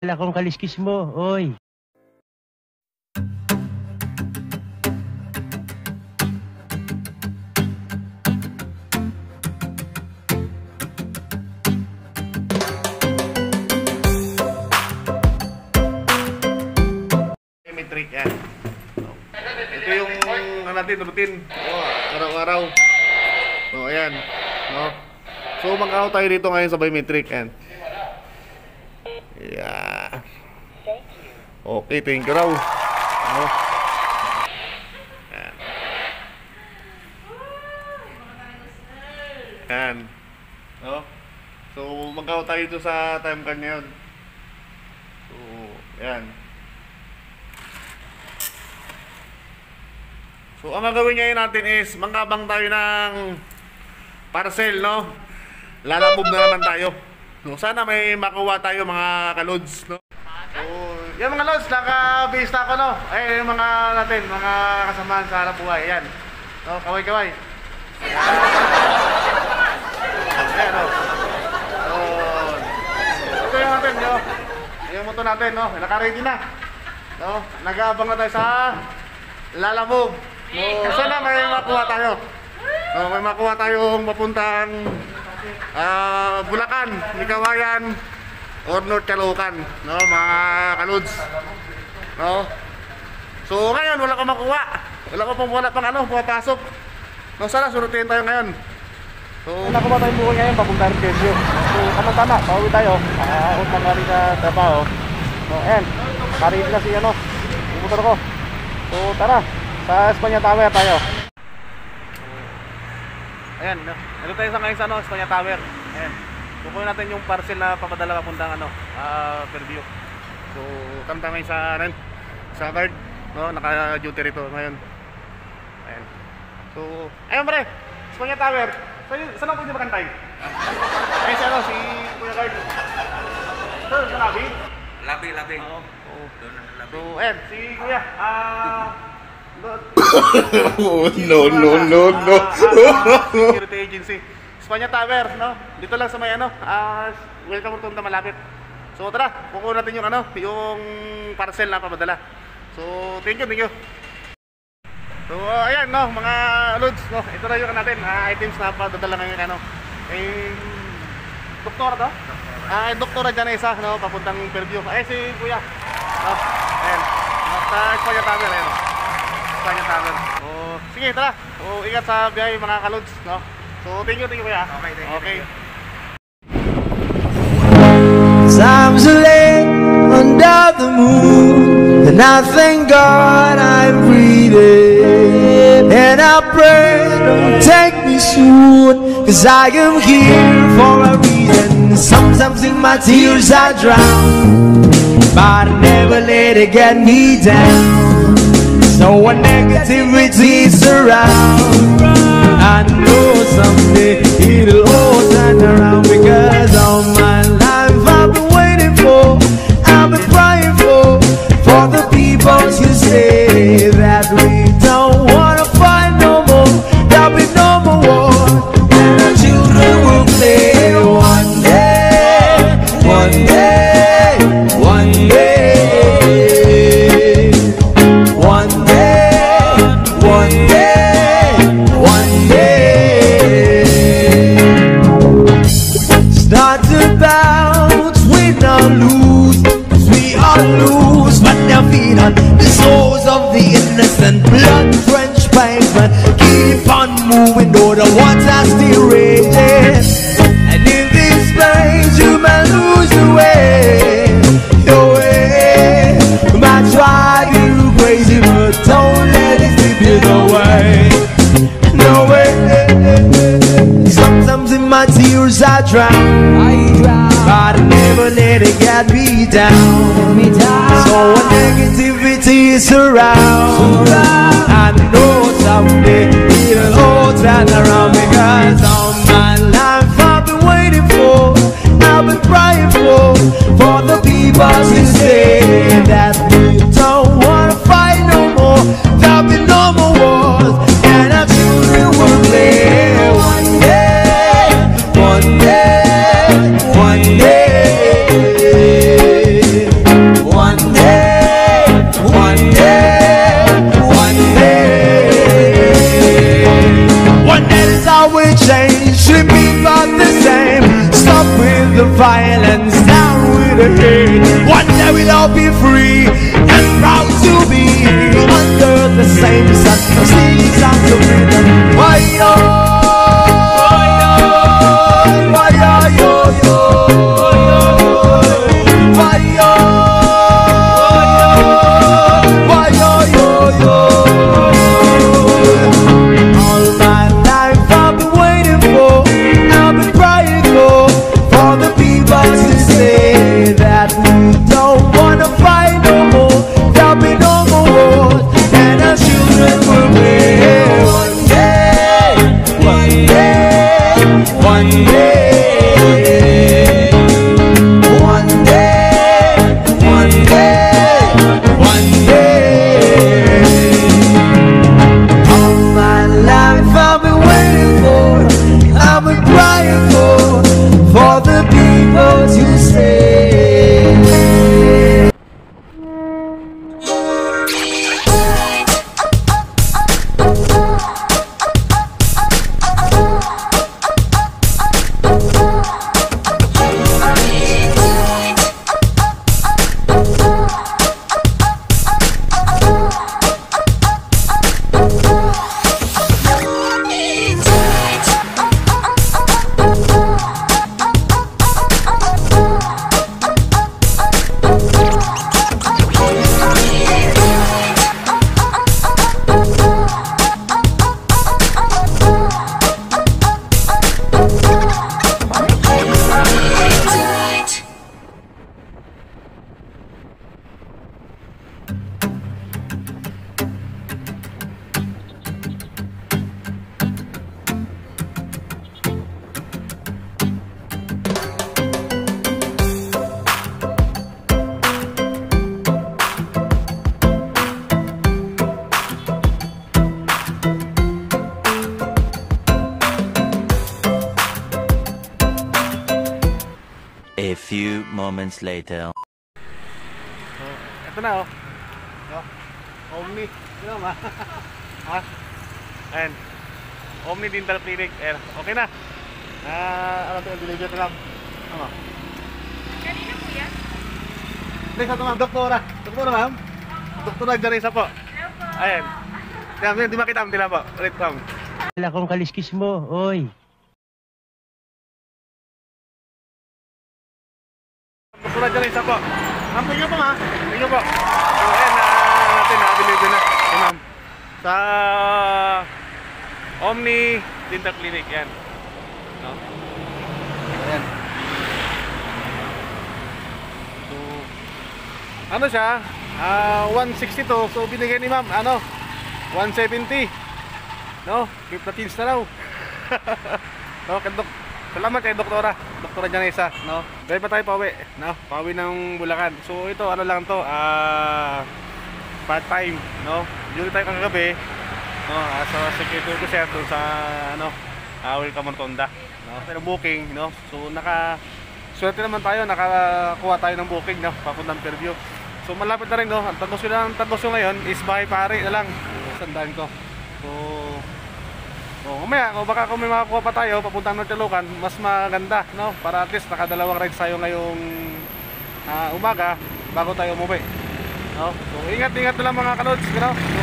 Wala kong kaliskis mo, oy. May trick yan. Ito yung natin routine. Araw-araw. So, ayan. No? So, mag-out tayo dito ngayon sa biometric. Ayan. Yeah. Okay, thank you raw. No? Ayan. Ayan. No? So, mag-out tayo dito sa time card ngayon. So, ayan. So, ang gagawin ngayon natin is mangabang tayo ng parcel, no? Lalamove na naman tayo. No, sana may makuha tayo mga kalods, no? So, yan mga lods, naka-base na ako, no? Ay, yung mga natin, mga kasamahan sa harap buhay. Ayan. No, kaway-kaway. Ayan, no? So, ito yung natin, no? Yung motor natin, no? Naka-ready na. No? Nag-aabang na tayo sa lalamove. No, sana may makuha tayo. No, may makuha tayong mapuntang Bulacan, Likawayan, or North Caloocan, no, mga kalods. No. So ngayon wala ko makuha. Wala pang ano, pumapasok. No, sana surutin tayo ngayon. So nakuha tayong buhay ngayon papunta rin Quezon. So tama-tama, pauwi tayo. Ako pangari sa trabaho. So and karili na si ano, yung motor ko. So tara, sa Espanya Tower tayo. Ayan, ito tayo sa ngayon sa ano, Espanya Tower. Ayan. Kukunin natin yung parcel na papadala papuntang ano, Fairview. So, kanta ngayon sa guard, no, naka-duty rito ngayon. Ayan. So, ayun pre, Espanya Tower. Saan ako pwede makantay? Ayun si ano, si Kuya Guard. Sir, sa lobby? Labi. Oo. Doon na labi. So, ayan, si Kuya, No. Security agency Espanya Tower, no? Dito lang sa may ano, welcome to the malapit. So tara, kukunin natin yung ano, yung parcel na papadala. So thank you. So ayan, no, mga lods, no, ito na yung natin, items na padadala ngayon ano. Doktora to? Doktora Janessa, no, papuntang Fairview. Si Kuya. No, ayan. Sa Espanya Tower, ayan. Espanya Tower. Sige, tara. Ingat sa biyahe mga kalods, no? So, thank you kuya. Okay. Times are late under the moon, and I thank God I'm breathing, and I pray don't take me soon, 'cause I am here for a reason. Sometimes in my tears I drown, but I never let it get me down. So when negativity is around, I know someday it'll all turn around, because all my life I've been waiting for, I've been crying for the people to say that we don't wanna fight no more, there'll be no more war, and our children will play one day, one day, one day. The souls of the innocent, blood-drenched pavement, keep on moving though the water still rages. And in this place you may lose the way, your way. Might drive you crazy, but don't let it slip you away. No way. Sometimes in my tears I drown, but I never let it get me down. So when negativity is around, I know someday it'll all turn around, because all my life I've been waiting for, I've been crying for the people to say that we don't wanna fight no more, there'll be no more wars, and our children will play one day, one day, one day. day. One day we'll all be free and proud to be under the same sun. So sing songs of freedom. Why yo, why yo, yo, yo. Why yo, why yo, yo, yo. All my life I've been waiting for, I've been crying for the people to say that we don't wanna fight no more. There'll be no more wars, and our children will live. One day, one day, one day. One day, one day, one day. All my life I've been waiting for, I've been crying for the people to say. A few moments later. Ito na oh. Omni. Ano ma? Ha? Ayan. Omni Dental Clinic. Ayan. Okay na. Ano ito? Deliver na lang. Ano? Kanina po yan? Hindi, sa ito ma'am. Doktora. Doktora ma'am. Doktora Janessa po. Ayan. Di makita ang tila po. Ulit ma'am. Wala kong kaliskis mo, oy. Doktora Janessa po. Ma'am, tingnan po ha. Tingnan po. So, ayan natin na-deliver na. Okay, ma'am. Sa Omni Dental Clinic. Yan. No? Ayan. So, ano siya? 162. So, binigay ni ma'am, 170. No? Keep the teens na raw. No, salamat kay Doktora Janessa, no. Dahil pa tayo pauwi, no. Pauwi ng Bulacan. So ito ano lang to, part time, no. Duty tayo kagabi, no. Sa security ko siya doon sa Welcome Rotonda, no. Pero booking, no. So swerte naman tayo, nakakuha tayo ng booking, no, papuntang Fairview. So malapit na rin, no. Ang tagos ngayon is Bahay Pare na lang. Tandaan ko. So mamaya, kung may makakuha pa tayo papuntang Norte-Locan, mas maganda, no? Para at least nakadalawang rides tayo ngayong umaga bago tayo umuwi, no? So ingat na lang mga kalods, no? So